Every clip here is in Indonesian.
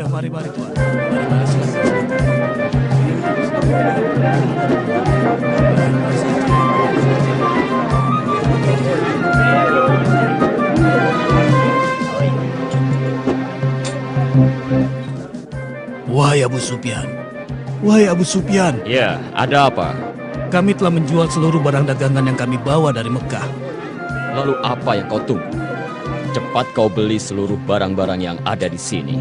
Ayo, mari Tuan. Mari silakan. Wahai Abu Sufyan. Ya, ada apa? Kami telah menjual seluruh barang dagangan yang kami bawa dari Mekah. Lalu apa yang kau tunggu? Cepat kau beli seluruh barang-barang yang ada di sini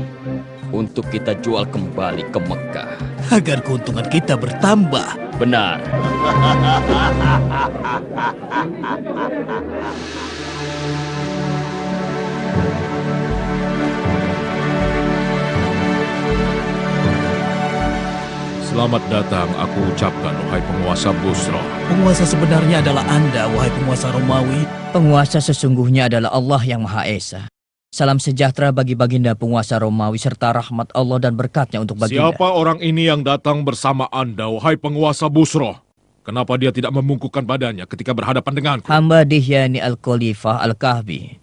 untuk kita jual kembali ke Mekah. Agar keuntungan kita bertambah. Benar. Selamat datang, aku ucapkan, wahai penguasa Busra. Penguasa sebenarnya adalah Anda, wahai penguasa Romawi. Penguasa sesungguhnya adalah Allah yang Maha Esa. Salam sejahtera bagi baginda penguasa Romawi serta rahmat Allah dan berkatnya untuk baginda. Siapa orang ini yang datang bersama Anda, wahai penguasa Busra? Kenapa dia tidak membungkukkan badannya ketika berhadapan denganku? Hamba Dihyani Al-Khalifah Al-Kahfi.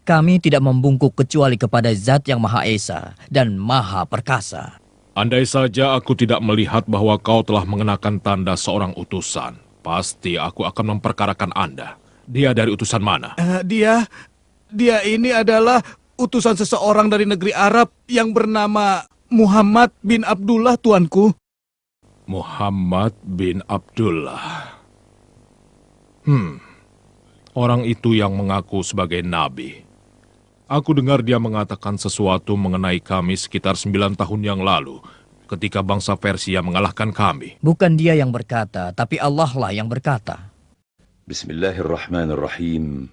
Kami tidak membungkuk kecuali kepada Zat yang Maha Esa dan Maha Perkasa. Andai saja aku tidak melihat bahwa kau telah mengenakan tanda seorang utusan, pasti aku akan memperkarakan Anda. Dia dari utusan mana? Dia ini adalah utusan seseorang dari negeri Arab yang bernama Muhammad bin Abdullah, tuanku. Muhammad bin Abdullah. Orang itu yang mengaku sebagai nabi. Aku dengar dia mengatakan sesuatu mengenai kami sekitar 9 tahun yang lalu, ketika bangsa Persia mengalahkan kami. Bukan dia yang berkata, tapi Allah lah yang berkata. Bismillahirrahmanirrahim.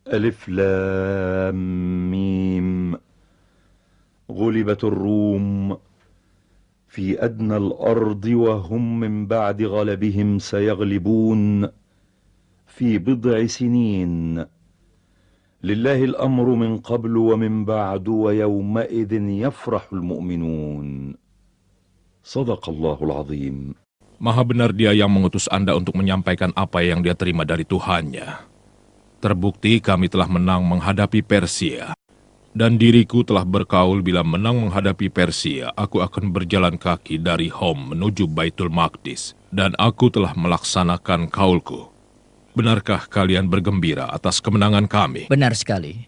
Alif Lam Mim. Ghulibatur Rum. Fi adna al-ardi wa hum min ba'di ghalabihim sayaglibun. Fi bid'i sinin. لله الأمر من قبل ومن بعد ويومئذ يفرح المؤمنون صدق الله العظيم. Maha benar dia yang mengutus Anda untuk menyampaikan apa yang dia terima dari Tuhannya. Terbukti kami telah menang menghadapi Persia. Dan diriku telah berkaul bila menang menghadapi Persia, aku akan berjalan kaki dari Hom menuju Baitul Maqdis. Dan aku telah melaksanakan kaulku. Benarkah kalian bergembira atas kemenangan kami? Benar sekali.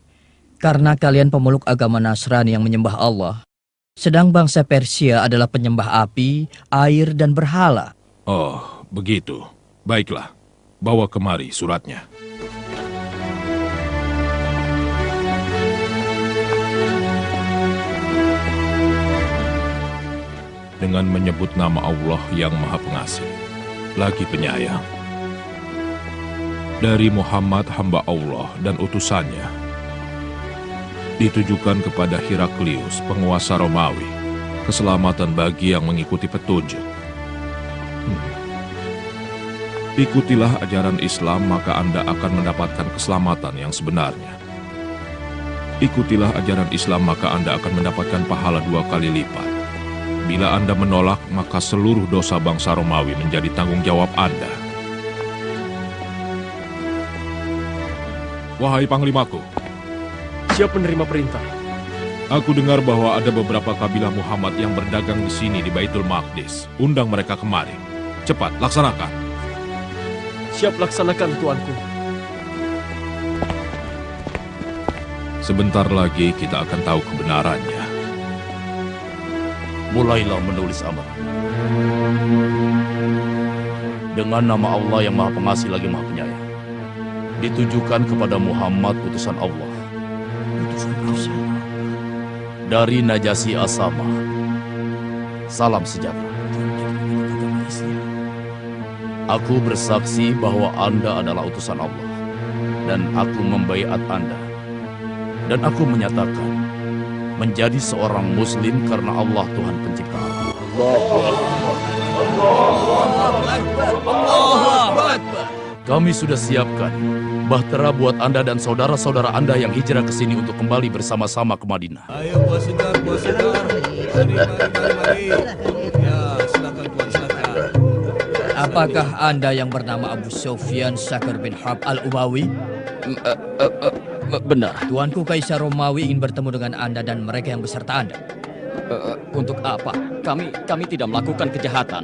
Karena kalian pemeluk agama Nasrani yang menyembah Allah, sedang bangsa Persia adalah penyembah api, air, dan berhala. Oh, begitu. Baiklah, bawa kemari suratnya. Dengan menyebut nama Allah yang Maha Pengasih, lagi penyayang. Dari Muhammad hamba Allah dan utusannya, ditujukan kepada Heraklius, penguasa Romawi, keselamatan bagi yang mengikuti petunjuk. Ikutilah ajaran Islam, maka Anda akan mendapatkan keselamatan yang sebenarnya. Ikutilah ajaran Islam, maka Anda akan mendapatkan pahala 2 kali lipat. Bila Anda menolak, maka seluruh dosa bangsa Romawi menjadi tanggung jawab Anda. Wahai Panglimaku, siap menerima perintah. Aku dengar bahwa ada beberapa kabilah Muhammad yang berdagang di sini di Baitul Maqdis. Undang mereka kemari. Cepat, laksanakan. Siap laksanakan, tuanku. Sebentar lagi kita akan tahu kebenarannya. Mulailah menulis amanat. Dengan nama Allah yang Maha Pengasih lagi Maha Penyayang. Ditujukan kepada Muhammad utusan Allah. Dari Najasyi Asama. Salam sejahtera. Aku bersaksi bahwa Anda adalah utusan Allah. Dan aku membaiat Anda. Dan aku menyatakan menjadi seorang muslim karena Allah Tuhan pencipta. Kami sudah siapkan bahtera buat Anda dan saudara-saudara Anda yang hijrah ke sini untuk kembali bersama-sama ke Madinah. Ayo buat segar. Mari. Ya, silakan Tuan, silakan. Apakah Anda yang bernama Abu Sufyan Syakir bin Harb al-Umawi? Benar. Tuanku Kaisar Romawi ingin bertemu dengan Anda dan mereka yang beserta Anda. Untuk apa? Kami tidak melakukan kejahatan.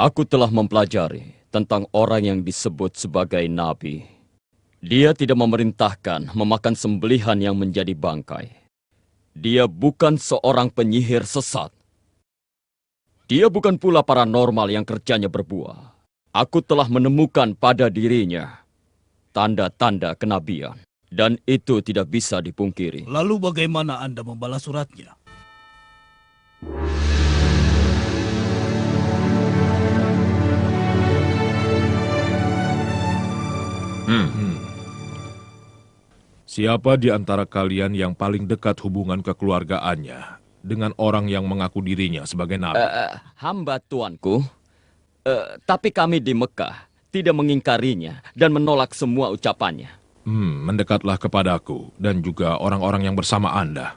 Aku telah mempelajari tentang orang yang disebut sebagai nabi. Dia tidak memerintahkan memakan sembelihan yang menjadi bangkai. Dia bukan seorang penyihir sesat. Dia bukan pula paranormal yang kerjanya berbuah. Aku telah menemukan pada dirinya tanda-tanda kenabian. Dan itu tidak bisa dipungkiri. Lalu bagaimana Anda membalas suratnya? Siapa di antara kalian yang paling dekat hubungan kekeluargaannya dengan orang yang mengaku dirinya sebagai nabi? Hamba tuanku, tapi kami di Mekah tidak mengingkarinya dan menolak semua ucapannya. Mendekatlah kepadaku dan juga orang-orang yang bersama Anda.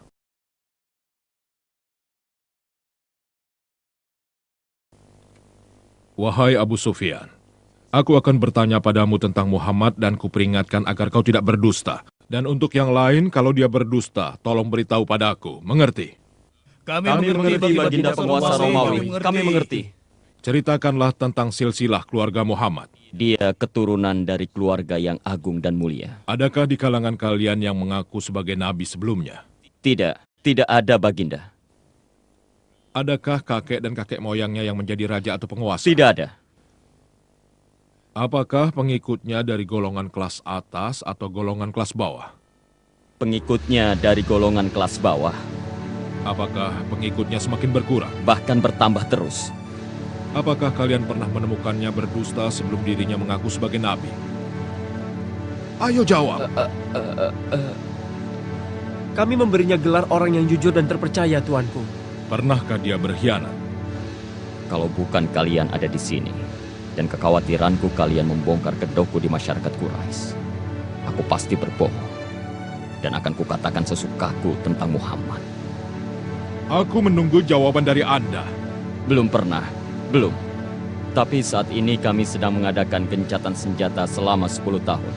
Wahai Abu Sufyan, aku akan bertanya padamu tentang Muhammad dan kuperingatkan agar kau tidak berdusta. Dan untuk yang lain, kalau dia berdusta, tolong beritahu padaku. Mengerti? Kami mengerti, Baginda Penguasa Romawi. Kami mengerti. Ceritakanlah tentang silsilah keluarga Muhammad. Dia keturunan dari keluarga yang agung dan mulia. Adakah di kalangan kalian yang mengaku sebagai nabi sebelumnya? Tidak ada, Baginda. Adakah kakek dan kakek moyangnya yang menjadi raja atau penguasa? Tidak ada. Apakah pengikutnya dari golongan kelas atas atau golongan kelas bawah? Pengikutnya dari golongan kelas bawah. Apakah pengikutnya semakin berkurang? Bahkan bertambah terus. Apakah kalian pernah menemukannya berdusta sebelum dirinya mengaku sebagai nabi? Ayo jawab. Kami memberinya gelar orang yang jujur dan terpercaya, tuanku. Pernahkah dia berkhianat? Kalau bukan kalian ada di sini, dan kekhawatiranku kalian membongkar kedokku di masyarakat Quraisy, aku pasti berbohong dan akan kukatakan sesukaku tentang Muhammad. Aku menunggu jawaban dari Anda. Belum pernah, belum. Tapi saat ini kami sedang mengadakan gencatan senjata selama 10 tahun.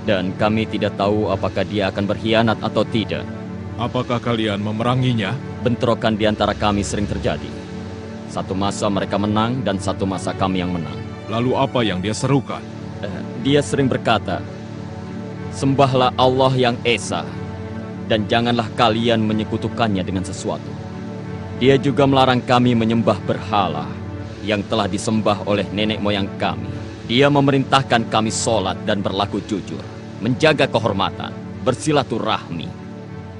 Dan kami tidak tahu apakah dia akan berkhianat atau tidak. Apakah kalian memeranginya? Bentrokan di antara kami sering terjadi. Satu masa mereka menang dan satu masa kami yang menang. Lalu apa yang dia serukan? Dia sering berkata, "Sembahlah Allah yang Esa, dan janganlah kalian menyekutukannya dengan sesuatu." Dia juga melarang kami menyembah berhala yang telah disembah oleh nenek moyang kami. Dia memerintahkan kami sholat dan berlaku jujur, menjaga kehormatan, bersilaturahmi,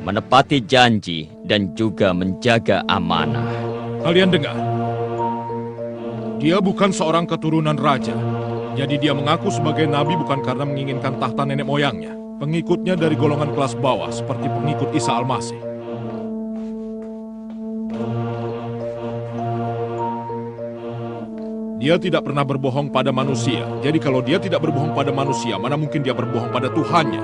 menepati janji, dan juga menjaga amanah. Kalian dengar? Dia bukan seorang keturunan raja. Jadi dia mengaku sebagai nabi bukan karena menginginkan tahta nenek moyangnya. Pengikutnya dari golongan kelas bawah seperti pengikut Isa Al-Masih. Dia tidak pernah berbohong pada manusia. Jadi kalau dia tidak berbohong pada manusia, mana mungkin dia berbohong pada Tuhannya?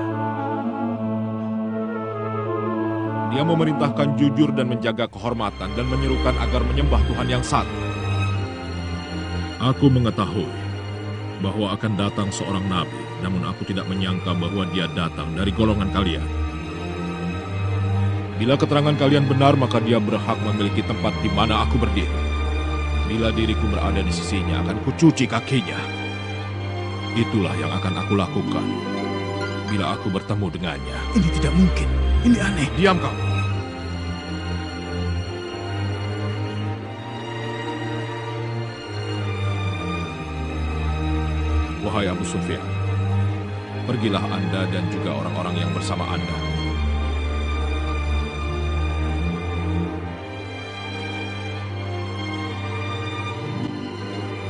Dia memerintahkan jujur dan menjaga kehormatan dan menyerukan agar menyembah Tuhan yang satu. Aku mengetahui bahwa akan datang seorang nabi, namun aku tidak menyangka bahwa dia datang dari golongan kalian. Bila keterangan kalian benar, maka dia berhak memiliki tempat di mana aku berdiri. Bila diriku berada di sisinya, akan kucuci kakinya. Itulah yang akan aku lakukan bila aku bertemu dengannya. Ini tidak mungkin. Ini aneh. Diam kau. Wahai Abu Sufyan, pergilah Anda dan juga orang-orang yang bersama Anda.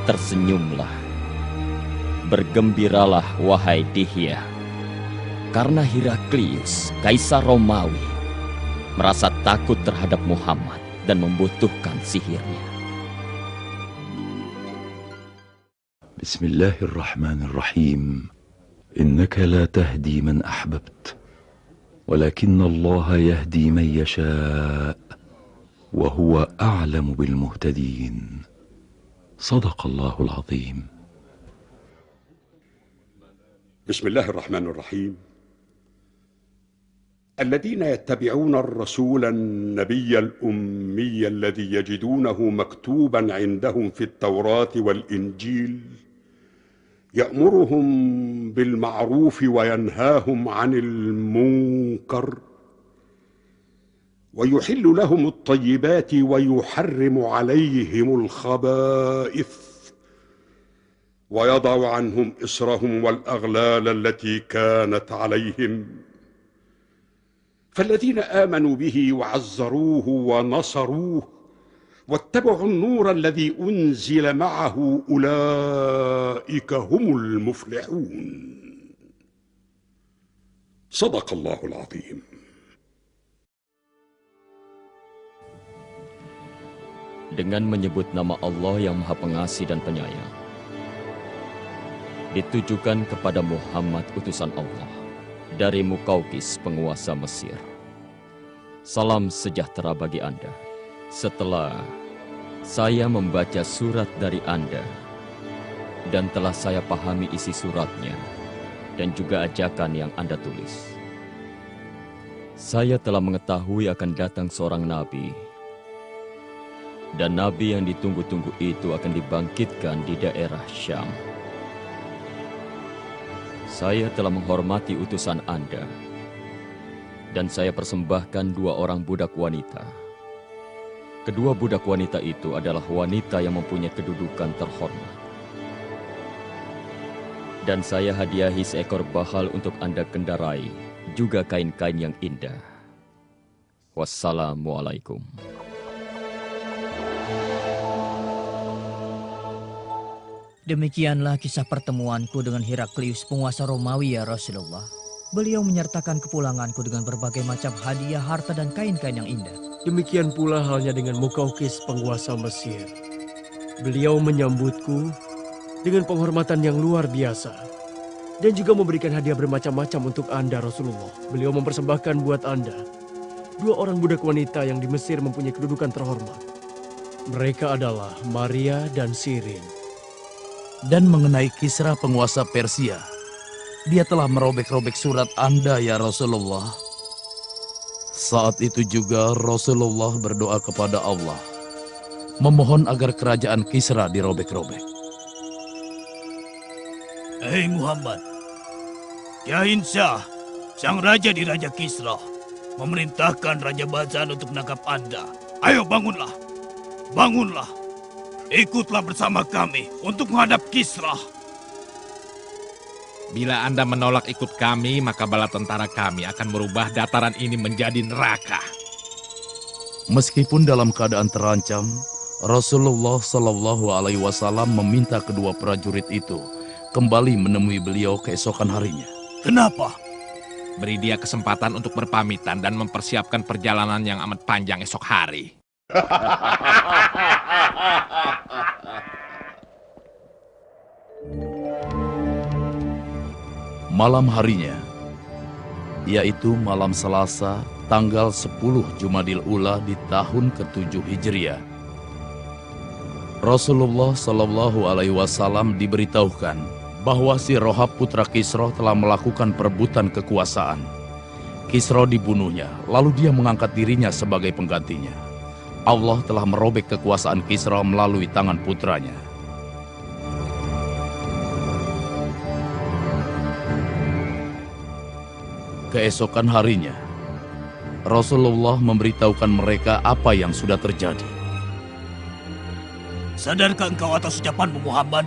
Tersenyumlah. Bergembiralah, wahai Dihya. Karena Heraklius, Kaisar Romawi, merasa takut terhadap Muhammad dan membutuhkan sihirnya. بسم الله الرحمن الرحيم إنك لا تهدي من أحببت ولكن الله يهدي من يشاء. ولكن الله يهدي من يشاء وهو أعلم بالمهتدين. صدق الله العظيم. بسم الله الرحمن الرحيم. الذين يتبعون الرسول النبي الأمي الذي يجدونه مكتوبا عندهم في التوراة والإنجيل يأمرهم بالمعروف وينهاهم عن المنكر ويحل لهم الطيبات ويحرم عليهم الخبائث ويضع عنهم إصرهم والأغلال التي كانت عليهم. فالذين آمنوا به وعزروه ونصروه واتبعوا النور الذي أنزل معه أولئك هم المفلحون. صدق الله العظيم. Dengan menyebut nama Allah yang Maha Pengasih dan Penyayang, ditujukan kepada Muhammad utusan Allah dari Mukaukis penguasa Mesir. Salam sejahtera bagi Anda. Setelah saya membaca surat dari Anda dan telah saya pahami isi suratnya dan juga ajakan yang Anda tulis, saya telah mengetahui akan datang seorang nabi, dan nabi yang ditunggu-tunggu itu akan dibangkitkan di daerah Syam. Saya telah menghormati utusan Anda, dan saya persembahkan 2 orang budak wanita. Kedua budak wanita itu adalah wanita yang mempunyai kedudukan terhormat. Dan saya hadiahi seekor bahal untuk Anda kendarai, juga kain-kain yang indah. Wassalamualaikum. Demikianlah kisah pertemuanku dengan Heraklius, penguasa Romawi, ya Rasulullah. Beliau menyertakan kepulanganku dengan berbagai macam hadiah, harta, dan kain-kain yang indah. Demikian pula halnya dengan Mukaukis penguasa Mesir. Beliau menyambutku dengan penghormatan yang luar biasa dan juga memberikan hadiah bermacam-macam untuk Anda, Rasulullah. Beliau mempersembahkan buat Anda 2 orang budak wanita yang di Mesir mempunyai kedudukan terhormat. Mereka adalah Maria dan Sirin. Dan mengenai Kisra penguasa Persia, dia telah merobek-robek surat Anda, ya Rasulullah. Saat itu juga Rasulullah berdoa kepada Allah, memohon agar kerajaan Kisra dirobek-robek. Hei Muhammad, Yahin Shah, sang raja di Raja Kisra, memerintahkan Raja Bazan untuk menangkap Anda. Ayo bangunlah, bangunlah. Ikutlah bersama kami untuk menghadap Kisra. Bila Anda menolak ikut kami, maka bala tentara kami akan merubah dataran ini menjadi neraka. Meskipun dalam keadaan terancam, Rasulullah Shallallahu Alaihi Wasallam meminta kedua prajurit itu kembali menemui beliau keesokan harinya. Kenapa? Beri dia kesempatan untuk berpamitan dan mempersiapkan perjalanan yang amat panjang esok hari. Malam harinya, yaitu malam Selasa, tanggal 10 Jumadil Ula di tahun ke-7 Hijriah, Rasulullah Shallallahu Alaihi Wasallam diberitahukan bahwa si Rohab putra Kisra telah melakukan perebutan kekuasaan. Kisra dibunuhnya, lalu dia mengangkat dirinya sebagai penggantinya. Allah telah merobek kekuasaan Kisra melalui tangan putranya. Keesokan harinya, Rasulullah memberitahukan mereka apa yang sudah terjadi. Sadarkah engkau atas ucapanmu, Muhammad?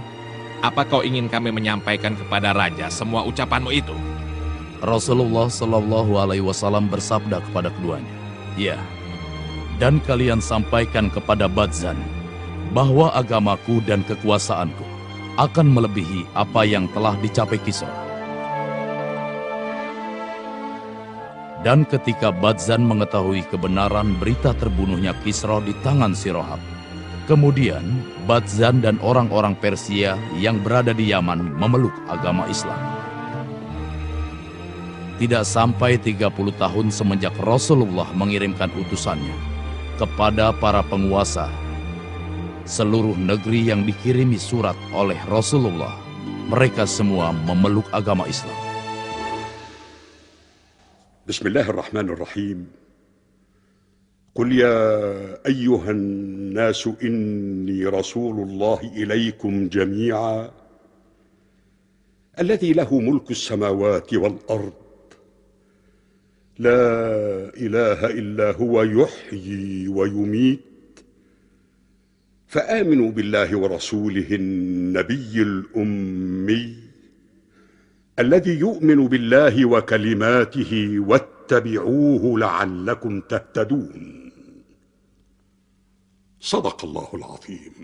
Apa kau ingin kami menyampaikan kepada raja semua ucapanmu itu? Rasulullah Shallallahu Alaihi Wasallam bersabda kepada keduanya, "Ya, dan kalian sampaikan kepada Badzan bahwa agamaku dan kekuasaanku akan melebihi apa yang telah dicapai Kisra." Dan ketika Badzan mengetahui kebenaran berita terbunuhnya Kisra di tangan si Rohab, kemudian Badzan dan orang-orang Persia yang berada di Yaman memeluk agama Islam. tidak sampai 30 tahun semenjak Rasulullah mengirimkan utusannya kepada para penguasa seluruh negeri yang dikirimi surat oleh Rasulullah, mereka semua memeluk agama Islam. Bismillahirrahmanirrahim. Qul ya ayyuhan nasu inni rasulullah ilaikum jami'a alladhi lahu mulku as-samawati wal ard la ilaha illa huwa yuhyi wa yumit فآمنوا بالله ورسوله النبي الأمي الذي يؤمن بالله وكلماته واتبعوه لعلكم تهتدون. صدق الله العظيم.